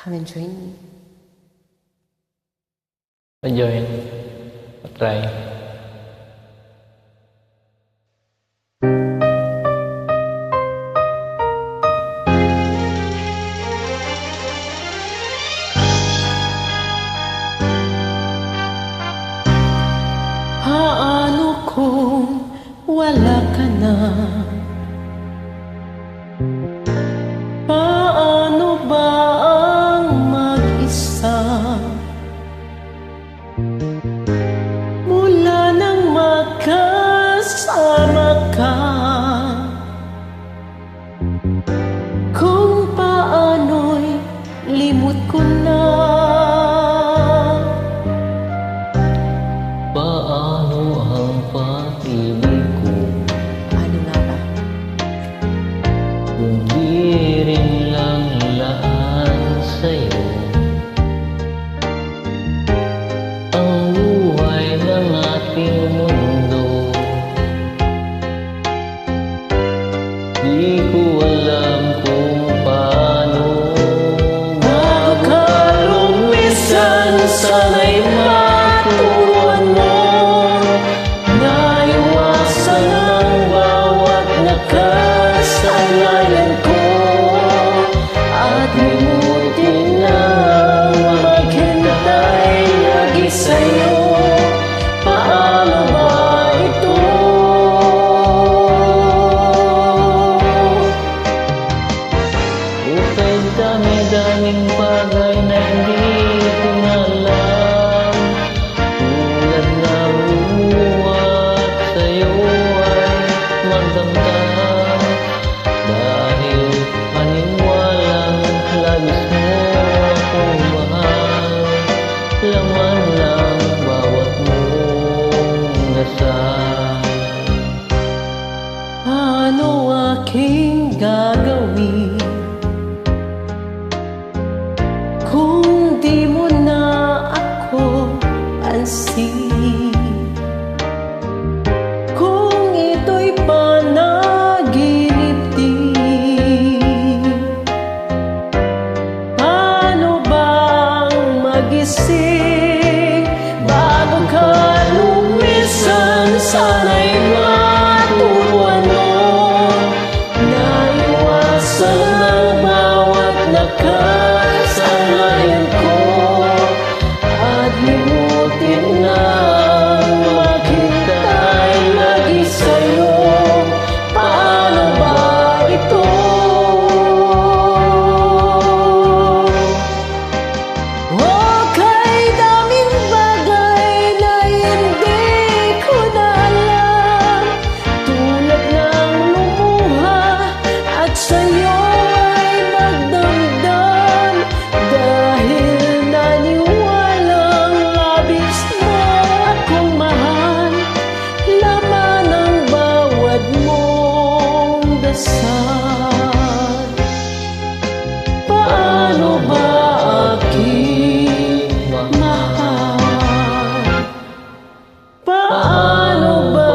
Come and join me. Join. Try. Paano kung wala ka na? Paano ba ang mag-isa? Mula nang magkasama ka, kung paano'y limot ko na. Paano ang pag-ibig ko? Ano nga ba? Kung di rin lang laan sa'yo ang buhay ng ating mundo. Di ko alam kung paano Magkalumisan, sana'y maturuan mo. Naiwasan ang bawat nakasanayan ko, at limutin na maghintay lagi sa'yo. Paano ba ito? ukay dami-daming bagay na hindi ko na alam. Tulad ng lumuhat sa'yo ay magdamdam, dahil paniwalang labis mo akong mahal. Laman lang bawat mong dasal. Paano aking gagawin kung di mo na ako pansin? Kung ito'y panaginip din, paano bang magising bago ka lumisan? Sana'y maturuan mo. Naiwasan ang bawat nakasanayan ko, at limutin na maghintay lagi sa'yo. Paano ba ito? Okay, daming bagay na hindi ko na alam, tulad ng lumuha at sa'yo ay magdamdam, dahil naniwalang labis mo akong mahal. Laman ang bawat mong dasal. Paano ba aking mahal? Paano ba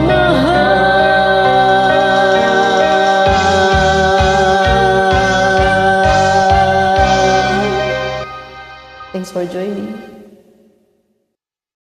mahal? Thanks for joining.